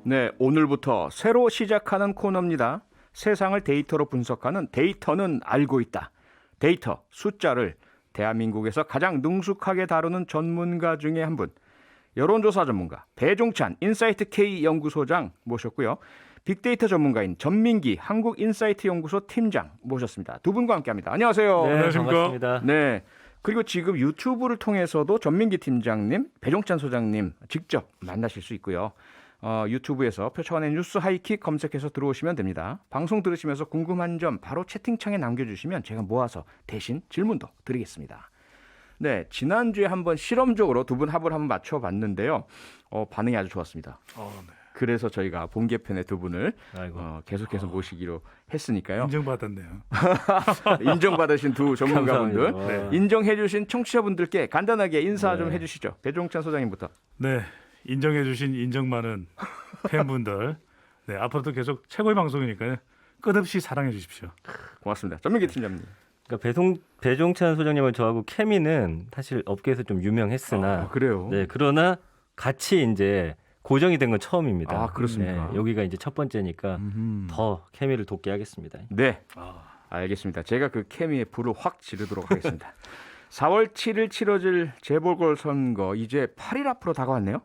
네, 오늘부터 새로 시작하는 코너입니다. 세상을 데이터로 분석하는 데이터는 알고 있다. 데이터, 숫자를 대한민국에서 가장 능숙하게 다루는 전문가 중에 한 분. 여론조사 전문가 배종찬 인사이트 K 연구소장 모셨고요. 빅데이터 전문가인 전민기 한국인사이트 연구소 팀장 모셨습니다. 두 분과 함께합니다. 안녕하세요. 네, 안녕하십니까? 반갑습니다. 네. 그리고 지금 유튜브를 통해서도 전민기 팀장님, 배종찬 소장님 직접 만나실 수 있고요. 유튜브에서 표창원의 뉴스 하이킥 검색해서 들어오시면 됩니다. 방송 들으시면서 궁금한 점 바로 채팅창에 남겨주시면 제가 모아서 대신 질문도 드리겠습니다. 네, 지난주에 한번 실험적으로 두 분 합을 한번 맞춰봤는데요. 반응이 아주 좋았습니다. 네. 그래서 저희가 본개편의 두 분을 아이고. 계속해서 모시기로 했으니까요. 인정받았네요. 인정받으신 두 전문가분들, 감사합니다. 네. 인정해주신 청취자분들께 간단하게 인사 네. 좀 해주시죠. 배종찬 소장님부터. 네, 인정해주신 인정 많은 팬분들, 네 앞으로도 계속 최고의 방송이니까요. 끝없이 사랑해 주십시오. 고맙습니다. 전민기 팀장님. 그러니까 배종찬 소장님은 저하고 케미는 사실 업계에서 좀 유명했으나 그래요? 네, 그러나 같이 이제 고정이 된 건 처음입니다. 아, 그렇습니까? 네, 여기가 이제 첫 번째니까 더 케미를 돋게 하겠습니다. 네, 아, 알겠습니다. 제가 그 케미의 불을 확 지르도록 하겠습니다. 4월 7일 치러질 재보궐선거 이제 8일 앞으로 다가왔네요.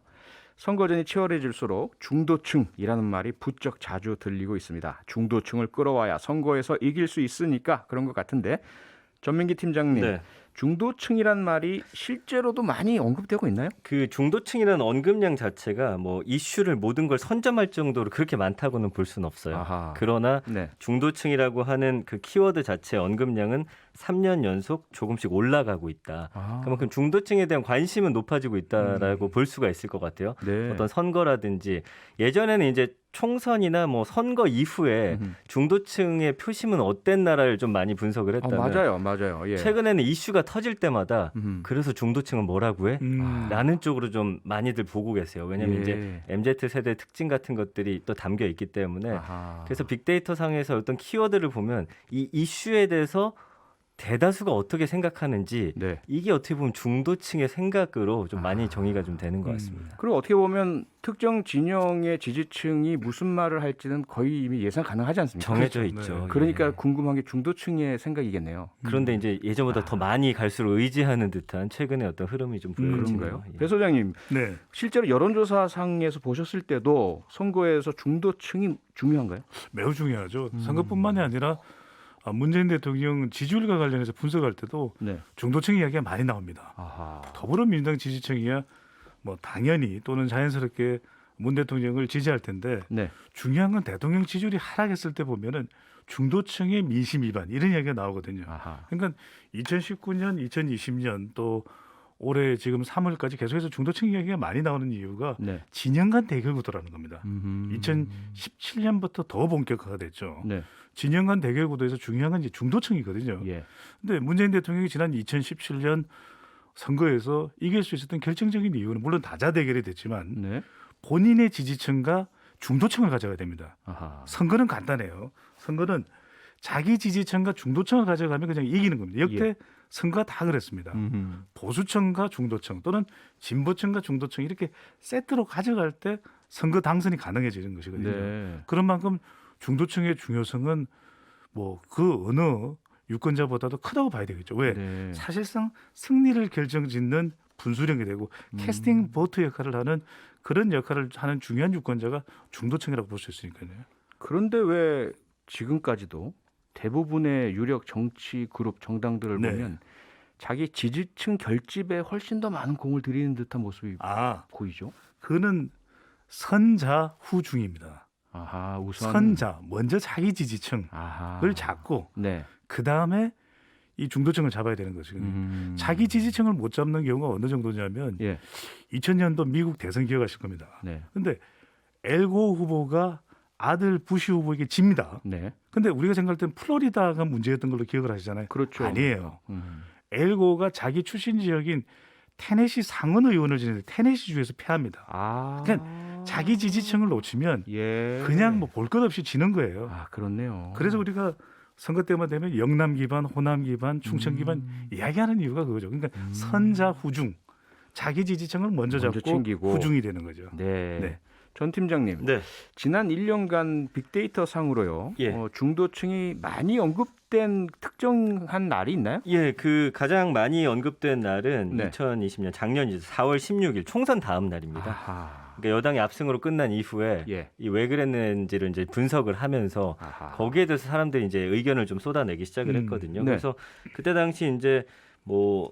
선거전이 치열해질수록 중도층이라는 말이 부쩍 자주 들리고 있습니다. 중도층을 끌어와야 선거에서 이길 수 있으니까 그런 것 같은데 전민기 팀장님, 네. 중도층이란 말이 실제로도 많이 언급되고 있나요? 그 중도층이라는 언급량 자체가 뭐 이슈를 모든 걸 선점할 정도로 그렇게 많다고는 볼 수는 없어요. 아하. 그러나 네. 중도층이라고 하는 그 키워드 자체의 언급량은 3년 연속 조금씩 올라가고 있다. 아. 그만큼 중도층에 대한 관심은 높아지고 있다라고 볼 수가 있을 것 같아요. 네. 어떤 선거라든지 예전에는 이제 총선이나 뭐 선거 이후에 중도층의 표심은 어땠나를 좀 많이 분석을 했다면 맞아요. 예. 최근에는 이슈가 터질 때마다 그래서 중도층은 뭐라고 해? 라는 쪽으로 좀 많이들 보고 계세요. 왜냐하면 예. 이제 MZ 세대 특징 같은 것들이 또 담겨 있기 때문에 아하. 그래서 빅데이터 상에서 어떤 키워드를 보면 이 이슈에 대해서 대다수가 어떻게 생각하는지 네. 이게 어떻게 보면 중도층의 생각으로 좀 많이 정의가 좀 되는 것 같습니다. 그리고 어떻게 보면 특정 진영의 지지층이 무슨 말을 할지는 거의 이미 예상 가능하지 않습니까? 정해져 그렇죠. 있죠. 네. 그러니까 예. 궁금한 게 중도층의 생각이겠네요. 그런데 이제 예전보다 더 많이 갈수록 의지하는 듯한 최근의 어떤 흐름이 좀 보여지네요. 그런가요? 예. 배 소장님, 네, 실제로 여론조사상에서 보셨을 때도 선거에서 중도층이 중요한가요? 매우 중요하죠. 선거뿐만이 아니라 문재인 대통령 지지율과 관련해서 분석할 때도 네. 중도층 이야기가 많이 나옵니다. 아하. 더불어민주당 지지층이야 뭐 당연히 또는 자연스럽게 문 대통령을 지지할 텐데 네. 중요한 건 대통령 지지율이 하락했을 때 보면은 중도층의 민심 위반 이런 이야기가 나오거든요. 아하. 그러니까 2019년, 2020년 또 올해 지금 3월까지 계속해서 중도층 이야기가 많이 나오는 이유가 네. 진영 간 대결 구도라는 겁니다. 음흠. 2017년부터 더 본격화가 됐죠. 네. 진영 간 대결 구도에서 중요한 건 이제 중도층이거든요. 예. 근데 문재인 대통령이 지난 2017년 선거에서 이길 수 있었던 결정적인 이유는 물론 다자 대결이 됐지만 네. 본인의 지지층과 중도층을 가져가야 됩니다. 아하. 선거는 간단해요. 선거는 자기 지지층과 중도층을 가져가면 그냥 이기는 겁니다. 역대 예. 선거가 다 그랬습니다. 보수층과 중도층 또는 진보층과 중도층 이렇게 세트로 가져갈 때 선거 당선이 가능해지는 것이거든요. 네. 그런 만큼 중도층의 중요성은 뭐 그 어느 유권자보다도 크다고 봐야 되겠죠. 왜? 네. 사실상 승리를 결정짓는 분수령이 되고 캐스팅 보트 역할을 하는 그런 역할을 하는 중요한 유권자가 중도층이라고 볼 수 있으니까요. 그런데 왜 지금까지도 대부분의 유력 정치 그룹 정당들을 네. 보면 자기 지지층 결집에 훨씬 더 많은 공을 들이는 듯한 모습이 보이죠? 그는 선자 후중입니다. 아하, 우선 선자 먼저 자기 지지층을 아하. 잡고 네. 그 다음에 이 중도층을 잡아야 되는 것이거든요. 자기 지지층을 못 잡는 경우가 어느 정도냐면 예. 2000년도 미국 대선 기억하실 겁니다. 네. 근데 엘고 후보가 아들 부시 후보에게 집니다. 네. 근데 우리가 생각할 땐 플로리다가 문제였던 걸로 기억을 하시잖아요. 그렇죠. 아니에요. 엘고가 자기 출신 지역인 테네시 상원 의원을 지내는데 테네시주에서 패합니다. 아. 그러니까 자기 지지층을 놓치면 예. 그냥 뭐 볼 것 없이 지는 거예요. 아, 그렇네요. 그래서 우리가 선거 때만 되면 영남 기반, 호남 기반, 충청 기반 이야기하는 이유가 그거죠. 그러니까 선자 후중, 자기 지지층을 먼저 먼저 잡고 챙기고. 후중이 되는 거죠. 네. 네. 전 팀장님, 네. 지난 1년간 빅데이터 상으로요. 예. 중도층이 많이 언급된 특정한 날이 있나요? 예, 그 가장 많이 언급된 날은 네. 2020년 작년이죠. 4월 16일 총선 다음 날입니다. 아하. 그러니까 여당이 압승으로 끝난 이후에 예. 이 왜 그랬는지를 이제 분석을 하면서 아하. 거기에 대해서 사람들이 이제 의견을 좀 쏟아내기 시작을 했거든요. 네. 그래서 그때 당시 이제 뭐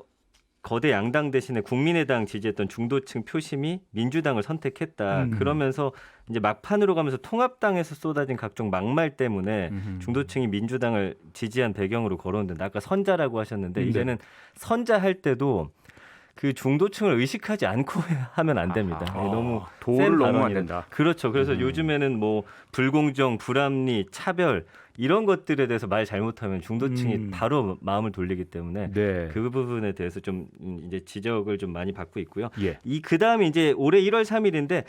거대 양당 대신에 국민의당 지지했던 중도층 표심이 민주당을 선택했다. 그러면서 이제 막판으로 가면서 통합당에서 쏟아진 각종 막말 때문에 중도층이 민주당을 지지한 배경으로 거론된다. 아까 선자라고 하셨는데 네. 이제는 선자 할 때도 그 중도층을 의식하지 않고 하면 안 됩니다. 아하. 너무 도를 센 넘으면 안 발언이라. 된다. 그렇죠. 그래서 요즘에는 뭐 불공정, 불합리, 차별 이런 것들에 대해서 말 잘못하면 중도층이 바로 마음을 돌리기 때문에 네. 그 부분에 대해서 좀 이제 지적을 좀 많이 받고 있고요. 예. 이 그다음에 이제 올해 1월 3일인데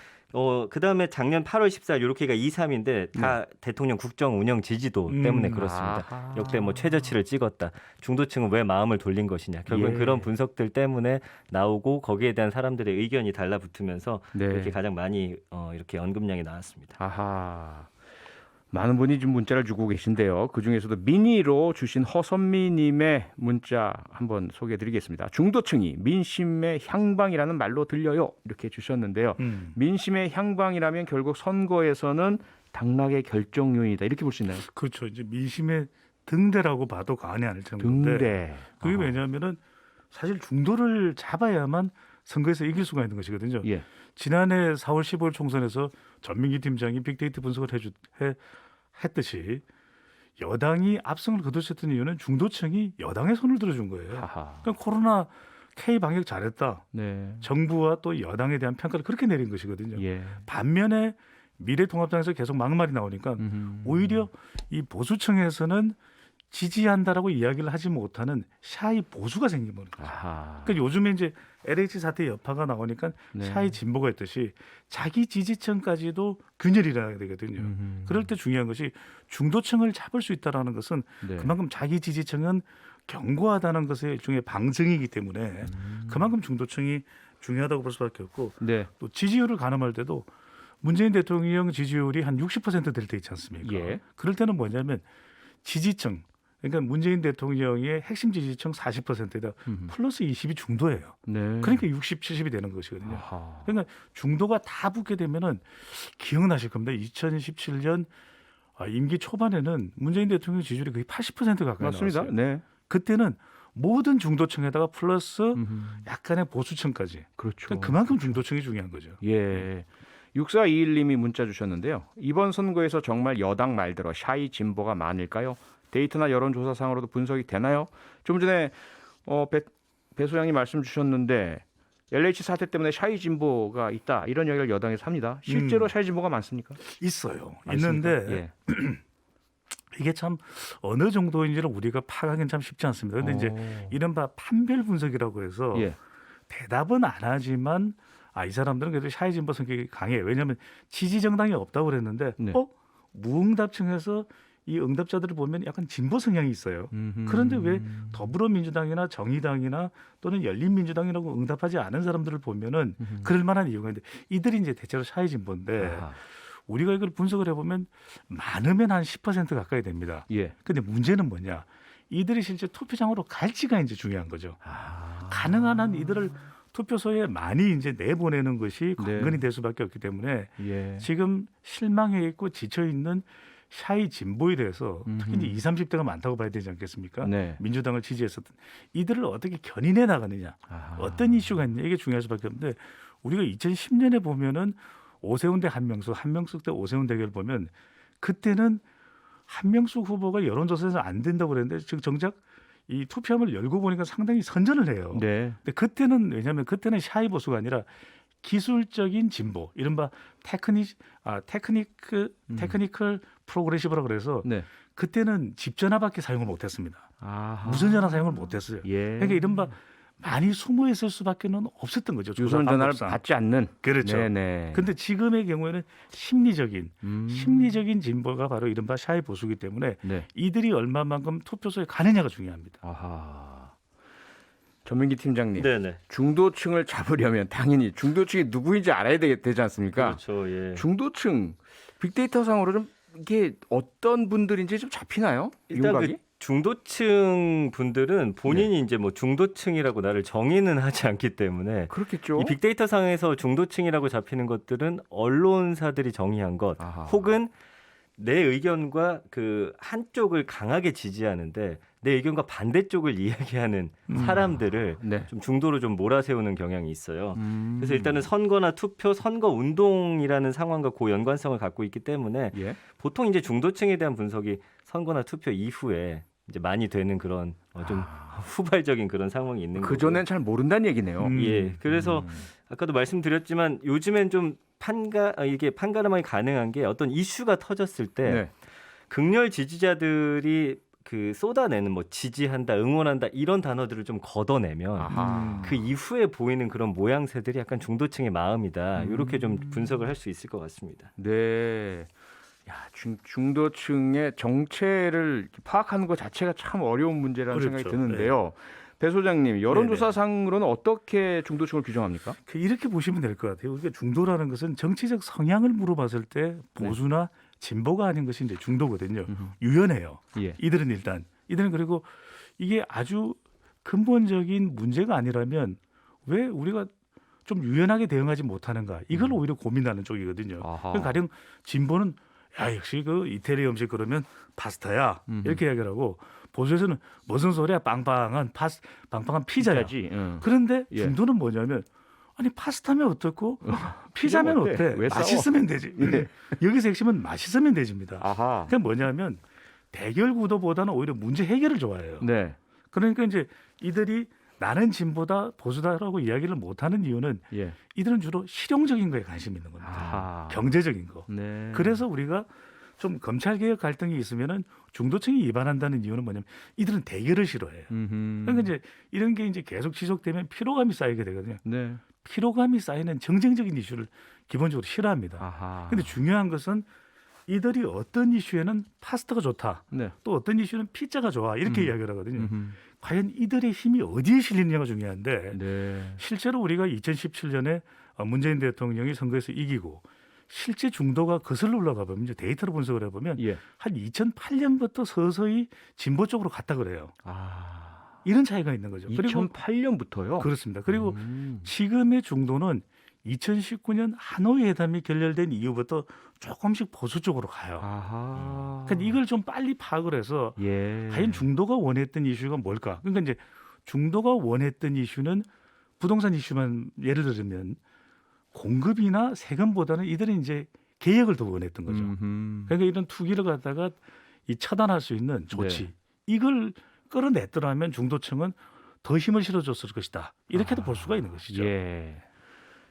그다음에 작년 8월 14일 이렇게가 2, 3인데 다 대통령 국정 운영 지지도 때문에 그렇습니다. 아하. 역대 뭐 최저치를 찍었다. 중도층은 왜 마음을 돌린 것이냐. 결국은 예. 그런 분석들 때문에 나오고 거기에 대한 사람들의 의견이 달라붙으면서 네. 그렇게 가장 많이 이렇게 언급량이 나왔습니다. 아하. 많은 분이 지금 문자를 주고 계신데요. 그중에서도 미니로 주신 허선미님의 문자 한번 소개해드리겠습니다. 중도층이 민심의 향방이라는 말로 들려요. 이렇게 주셨는데요. 민심의 향방이라면 결국 선거에서는 당락의 결정요인이다. 이렇게 볼 수 있나요? 그렇죠. 이제 민심의 등대라고 봐도 과언이 아닐 정도인데 등대. 그게 왜냐하면은 사실 중도를 잡아야만 선거에서 이길 수가 있는 것이거든요. 예. 지난해 4월 15일 총선에서 전민기 팀장이 빅데이터 분석을 했듯이 여당이 압승을 거뒀었던 이유는 중도층이 여당의 손을 들어준 거예요. 하하. 그러니까 코로나 K 방역 잘했다. 네. 정부와 또 여당에 대한 평가를 그렇게 내린 것이거든요. 예. 반면에 미래통합당에서 계속 막말이 나오니까 오히려 이 보수층에서는 지지한다라고 이야기를 하지 못하는 샤이 보수가 생긴 거죠. 아하. 그러니까 요즘에 이제 LH 사태 여파가 나오니까 네. 샤이 진보가 있듯이 자기 지지층까지도 균열이 일어나게 되거든요. 그럴 때 중요한 것이 중도층을 잡을 수 있다라는 것은 네. 그만큼 자기 지지층은 견고하다는 것의 일종의 방증이기 때문에 그만큼 중도층이 중요하다고 볼 수밖에 없고 네. 또 지지율을 가늠할 때도 문재인 대통령 지지율이 한 60% 될 때 있지 않습니까? 예. 그럴 때는 뭐냐면 지지층 그러니까 문재인 대통령의 핵심 지지층 40%에다 플러스 20이 중도예요. 네. 그러니까 60, 70이 되는 것이거든요. 아하. 그러니까 중도가 다 붙게 되면은 기억나실 겁니다. 2017년 임기 초반에는 문재인 대통령 지지율이 거의 80% 가까이 맞습니다. 나왔어요. 네. 그때는 모든 중도층에다가 플러스 약간의 보수층까지. 그렇죠. 그러니까 그만큼 중도층이 중요한 거죠. 예. 6421님이 문자 주셨는데요. 이번 선거에서 정말 여당 말대로 샤이 진보가 많을까요? 데이터나 여론조사상으로도 분석이 되나요? 좀 전에 배 소장님 말씀 주셨는데 LH 사태 때문에 샤이 진보가 있다 이런 이야기를 여당에서 합니다. 실제로 샤이 진보가 많습니까? 있어요. 많습니까? 있는데 예. 이게 참 어느 정도인지를 우리가 파악하기는 참 쉽지 않습니다. 그런데 이제 이른바 판별 분석이라고 해서 예. 대답은 안 하지만 이 사람들은 그래도 샤이 진보 성격이 강해. 왜냐하면 지지 정당이 없다고 그랬는데 네. 무응답층에서 이 응답자들을 보면 약간 진보 성향이 있어요. 그런데 왜 더불어민주당이나 정의당이나 또는 열린민주당이라고 응답하지 않은 사람들을 보면은 그럴 만한 이유가 있는데 이들이 이제 대체로 샤이 진보인데 아하. 우리가 이걸 분석을 해보면 많으면 한 10% 가까이 됩니다. 예. 근데 문제는 뭐냐? 이들이 실제 투표장으로 갈지가 이제 중요한 거죠. 가능한 한 이들을 투표소에 많이 이제 내보내는 것이 관건이 될 수밖에 없기 때문에 예. 지금 실망해 있고 지쳐 있는 샤이 진보에 대해서 특히 이제 20, 30대가 많다고 봐야 되지 않겠습니까? 네. 민주당을 지지했었던 이들을 어떻게 견인해 나가느냐, 아하. 어떤 이슈가 있냐 이게 중요할 수밖에 없는데 우리가 2010년에 보면은 오세훈 대 한명숙 대 오세훈 대결 보면 그때는 한명숙 후보가 여론조사에서 안 된다고 그랬는데 지금 정작 이 투표함을 열고 보니까 상당히 선전을 해요. 네. 근데 그때는 왜냐하면 그때는 샤이 보수가 아니라 기술적인 진보, 이른바 테크니컬 프로그레시브라고 그래서 네. 그때는 집 전화밖에 사용을 못했습니다. 아하. 무선 전화 사용을 못했어요. 예. 그러니까 이른바 많이 숨어 있을 수밖에는 없었던 거죠. 조사 유선 전화를 방법상. 받지 않는. 그렇죠. 네네. 근데 지금의 경우에는 심리적인 진보가 바로 이른바 샤이 보수기 때문에 네. 이들이 얼마만큼 투표소에 가느냐가 중요합니다. 아하. 전민기 팀장님, 네네. 중도층을 잡으려면 당연히 중도층이 누구인지 알아야 되지 않습니까? 그렇죠. 예. 중도층 빅데이터 상으로 좀 이게 어떤 분들인지 좀 잡히나요? 일단 윤곽이? 그 중도층 분들은 본인이 이제 뭐 중도층이라고 나를 정의는 하지 않기 때문에 그렇겠죠. 이 빅데이터 상에서 중도층이라고 잡히는 것들은 언론사들이 정의한 것 아하. 혹은 내 의견과 그 한쪽을 강하게 지지하는데 내 의견과 반대쪽을 이야기하는 사람들을 네. 좀 중도로 좀 몰아세우는 경향이 있어요. 음. 그래서 일단은 선거나 투표, 선거 운동이라는 상황과 고 연관성을 갖고 있기 때문에 예. 보통 이제 중도층에 대한 분석이 선거나 투표 이후에 이제 많이 되는 그런 좀 후발적인 그런 상황이 있는 거고. 그 전엔 잘 모른다는 얘기네요. 예. 그래서 아까도 말씀드렸지만 요즘엔 좀 이게 판가름하게 가능한 게 어떤 이슈가 터졌을 때 네. 극렬 지지자들이 그 쏟아내는 뭐 지지한다, 응원한다 이런 단어들을 좀 걷어내면 아하. 그 이후에 보이는 그런 모양새들이 약간 중도층의 마음이다. 이렇게 좀 분석을 할 수 있을 것 같습니다. 네. 야, 중도층의 정체를 파악하는 것 자체가 참 어려운 문제라는 그렇죠. 생각이 드는데요. 배 소장님, 여론조사상으로는 어떻게 중도층을 규정합니까? 이렇게 보시면 될 것 같아요. 우리가 중도라는 것은 정치적 성향을 물어봤을 때 보수나 진보가 아닌 것이 이제 중도거든요. 유연해요. 예. 이들은 그리고 이게 아주 근본적인 문제가 아니라면 왜 우리가 좀 유연하게 대응하지 못하는가? 이걸 오히려 고민하는 쪽이거든요. 아하. 그러니까 가령 진보는 야 역시 그 이태리 음식 그러면 파스타야 이렇게 이야기를 하고 보수에서는 무슨 소리야 빵빵한 피자야. 피자지. 응. 그런데 예. 중도는 뭐냐면 아니 파스타면 어떻고 피자면 어때? 어때? 왜 싸워? 맛있으면 되지. 예. 여기서 핵심은 맛있으면 되집니다. 아하. 그게 뭐냐면 대결 구도보다는 오히려 문제 해결을 좋아해요. 네. 그러니까 이제 이들이 나는 진보다 보수다라고 이야기를 못하는 이유는 예. 이들은 주로 실용적인 거에 관심이 있는 겁니다. 아하. 경제적인 거. 네. 그래서 우리가 좀 검찰 개혁 갈등이 있으면은 중도층이 위반한다는 이유는 뭐냐면 이들은 대결을 싫어해요. 음흠. 그러니까 이제 이런 게 이제 계속 지속되면 피로감이 쌓이게 되거든요. 네. 피로감이 쌓이는 정쟁적인 이슈를 기본적으로 싫어합니다. 아하. 근데 중요한 것은 이들이 어떤 이슈에는 파스타가 좋다. 네. 또 어떤 이슈는 피자가 좋아. 이렇게 이야기를 하거든요. 음흠. 과연 이들의 힘이 어디에 실리느냐가 중요한데 네. 실제로 우리가 2017년에 문재인 대통령이 선거에서 이기고 실제 중도가 거슬러 올라가 보면 이제 데이터로 분석을 해보면 예. 한 2008년부터 서서히 진보 쪽으로 갔다 그래요. 아. 이런 차이가 있는 거죠. 그리고 2008년부터요. 그렇습니다. 그리고 지금의 중도는 2019년 하노이 회담이 결렬된 이후부터 조금씩 보수 쪽으로 가요. 아하. 그러니까 이걸 좀 빨리 파악을 해서 예. 과연 중도가 원했던 이슈가 뭘까? 그러니까 이제 중도가 원했던 이슈는 부동산 이슈만 예를 들면 공급이나 세금보다는 이들은 이제 개혁을 더 원했던 거죠. 음흠. 그러니까 이런 투기를 갖다가 이 차단할 수 있는 조치 네. 이걸 끌어냈더라면 중도층은 더 힘을 실어줬을 것이다. 이렇게도 볼 수가 있는 것이죠. 예.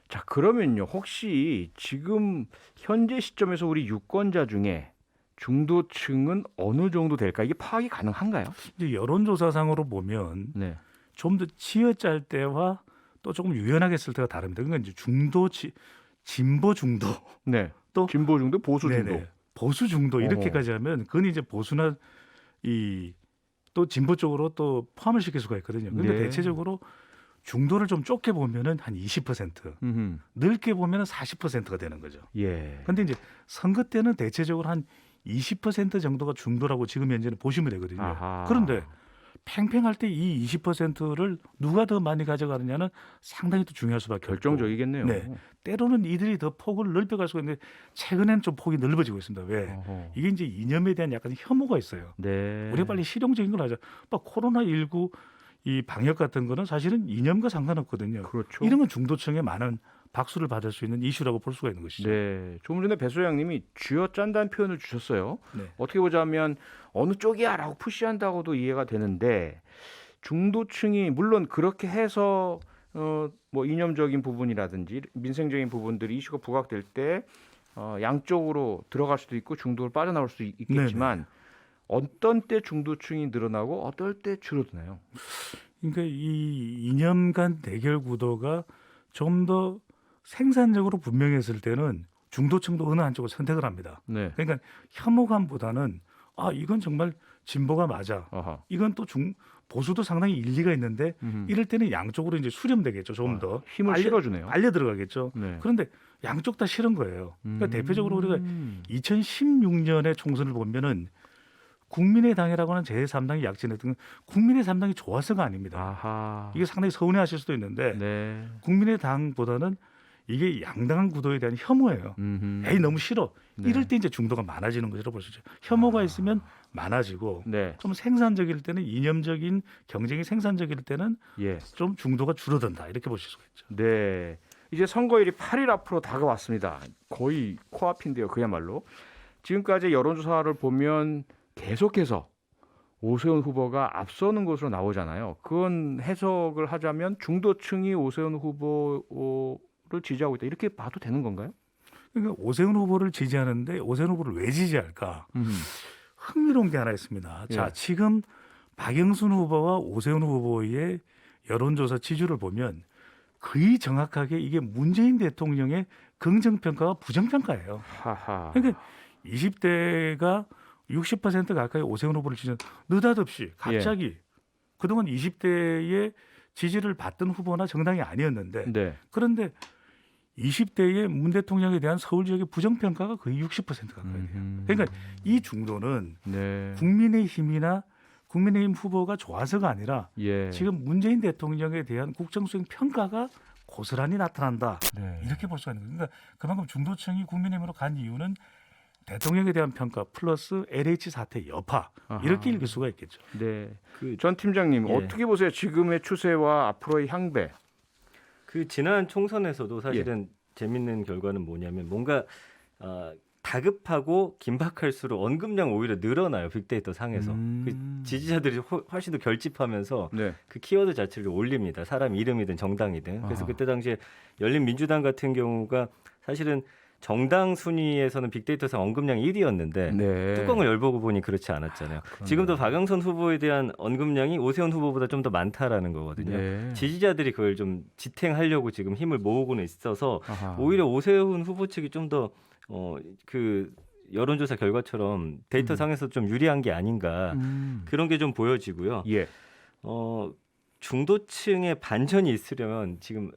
자, 그러면요. 혹시 지금 현재 시점에서 우리 유권자 중에 중도층은 어느 정도 될까? 이게 파악이 가능한가요? 이제 여론조사상으로 보면 네. 좀 더 쥐어짤 때와 또 조금 유연하게 쓸 때가 다릅니다. 그러니까 이제 진보 중도 네. 또 진보 중도, 보수 네네. 중도. 보수 중도 이렇게까지 하면 그건 이제 보수나 이 또 진보 쪽으로 또 포함을 시킬 수가 있거든요. 그런데 네. 대체적으로 중도를 좀 좁게 보면은 한 20%, 음흠. 넓게 보면은 40%가 되는 거죠. 예. 그런데 이제 선거 때는 대체적으로 한 20% 정도가 중도라고 지금 현재는 보시면 되거든요. 아하. 그런데 팽팽할 때 이 20%를 누가 더 많이 가져가느냐는 상당히 또 중요할 수밖에 없고 결정적이겠네요. 네. 때로는 이들이 더 폭을 넓혀갈 수가 있는데 최근에는 좀 폭이 넓어지고 있습니다. 왜? 어허. 이게 이제 이념에 대한 약간 혐오가 있어요. 네. 우리가 빨리 실용적인 걸 하자. 막 코로나19 이 방역 같은 거는 사실은 이념과 상관없거든요. 그렇죠. 이런 건 중도층에 많은 박수를 받을 수 있는 이슈라고 볼 수가 있는 것이죠. 네. 조금 전에 배 소장님이 쥐어짠다는 표현을 주셨어요. 네. 어떻게 보자면 어느 쪽이야라고 푸시한다고도 이해가 되는데 중도층이 물론 그렇게 해서 뭐 이념적인 부분이라든지 민생적인 부분들이 이슈가 부각될 때 양쪽으로 들어갈 수도 있고 중도를 빠져나올 수 있겠지만 어떤 때 중도층이 늘어나고 어떨 때 줄어드나요? 그러니까 이 이념 간 대결 구도가 좀 더 생산적으로 분명했을 때는 중도층도 어느 한쪽을 선택을 합니다. 네. 그러니까 혐오감보다는 아 이건 정말 진보가 맞아. 아하. 이건 또 보수도 상당히 일리가 있는데 이럴 때는 양쪽으로 이제 수렴되겠죠. 조금 더 힘을 실어주네요. 빨려 들어가겠죠. 네. 그런데 양쪽 다 싫은 거예요. 그러니까 대표적으로 우리가 2016년의 총선을 보면은 국민의당이라고 하는 제3당이 약진했던 건 국민의당이 좋아서가 아닙니다. 아하. 이게 상당히 서운해하실 수도 있는데 네. 국민의당보다는 이게 양당한 구도에 대한 혐오예요. 에이 너무 싫어. 네. 이럴 때 이제 중도가 많아지는 것이라고 볼 수 있죠. 혐오가 있으면 많아지고 네. 좀 생산적일 때는 이념적인 경쟁이 생산적일 때는 예. 좀 중도가 줄어든다 이렇게 보실 수가 있죠. 네. 이제 선거일이 8일 앞으로 다가왔습니다. 거의 코앞인데요. 그야말로. 지금까지 여론조사를 보면 계속해서 오세훈 후보가 앞서는 것으로 나오잖아요. 그건 해석을 하자면 중도층이 오세훈 후보를 지지하고 있다. 이렇게 봐도 되는 건가요? 그러니까 오세훈 후보를 지지하는데 오세훈 후보를 왜 지지할까? 흥미로운 게 하나 있습니다. 자, 예. 지금 박영순 후보와 오세훈 후보의 여론조사 지지율을 보면 거의 정확하게 이게 문재인 대통령의 긍정평가와 부정평가예요. 하하. 그러니까 20대가 60% 가까이 오세훈 후보를 지지한 느닷없이 갑자기 그동안 20대의 지지를 받던 후보나 정당이 아니었는데 네. 그런데 20대의 문 대통령에 대한 서울 지역의 부정평가가 거의 60% 가까이 돼요. 그러니까 이 중도는 네. 국민의힘이나 국민의힘 후보가 좋아서가 아니라 예. 지금 문재인 대통령에 대한 국정수행 평가가 고스란히 나타난다. 네. 이렇게 볼 수가 있는 거예요. 그러니까 그만큼 중도층이 국민의힘으로 간 이유는 대통령에 대한 평가 플러스 LH 사태 여파 이렇게 읽을 수가 있겠죠. 네. 전 팀장님 예. 어떻게 보세요? 지금의 추세와 앞으로의 향배. 그 지난 총선에서도 사실은 재밌는 결과는 뭐냐면 뭔가 다급하고 긴박할수록 언급량 오히려 늘어나요. 빅데이터 상에서. 그 지지자들이 훨씬 더 결집하면서 네. 그 키워드 자체를 올립니다. 사람 이름이든 정당이든. 그래서 아하. 그때 당시에 열린민주당 같은 경우가 사실은 정당 순위에서는 빅데이터상 언급량 1위였는데 네. 뚜껑을 열보고 보니 그렇지 않았잖아요. 지금도 박영선 후보에 대한 언급량이 오세훈 후보보다 좀 더 많다라는 거거든요. 네. 지지자들이 그걸 좀 지탱하려고 지금 힘을 모으고는 있어서 아하. 오히려 오세훈 후보 측이 좀 더 그 여론조사 결과처럼 데이터 상에서 좀 유리한 게 아닌가 그런 게 좀 보여지고요. 예. 중도층의 반전이 있으려면 지금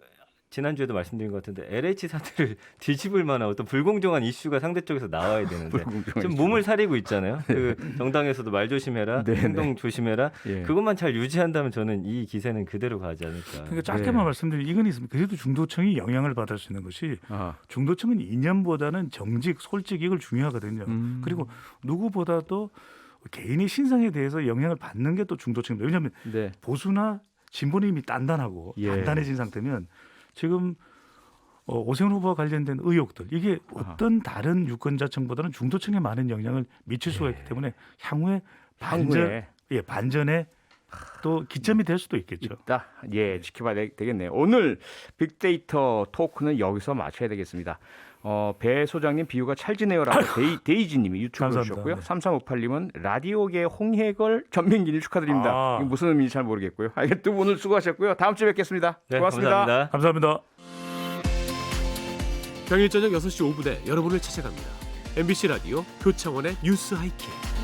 지난주에도 말씀드린 것 같은데 LH 사태를 뒤집을 만한 어떤 불공정한 이슈가 상대 쪽에서 나와야 되는데 좀 몸을 사리고 있잖아요. 그 정당에서도 말 조심해라, 네, 행동 조심해라. 예. 그것만 잘 유지한다면 저는 이 기세는 그대로 가지 않을까. 그러니까 짧게만 말씀드리면 이건 있습니다. 그래도 중도층이 영향을 받을 수 있는 것이 아하. 중도층은 이념보다는 정직, 솔직 이걸 중요하거든요. 그리고 누구보다도 개인의 신상에 대해서 영향을 받는 게 또 중도층입니다. 왜냐하면 네. 보수나 진보는 이미 단단하고 단단해진 상태면 지금 오세훈 후보와 관련된 의혹들 이게 어떤 다른 유권자층보다는 중도층에 많은 영향을 미칠 수가 있기 때문에 향후에 반전에 또 기점이 될 수도 있겠죠. 있다. 예, 지켜봐야 되겠네요. 오늘 빅데이터 토크는 여기서 마쳐야 되겠습니다. 배 소장님 비유가 찰지네요라고 데이지님이 유튜브에 주셨고요. 네. 3358님은 라디오계 홍해걸 전민기님 축하드립니다. 이게 무슨 의미인지 잘 모르겠고요. 두 분 오늘 수고하셨고요. 다음 주에 뵙겠습니다. 네, 고맙습니다. 감사합니다. 평일 저녁 6시 5분에 여러분을 찾아갑니다. MBC 라디오 표창원의 뉴스 하이킥.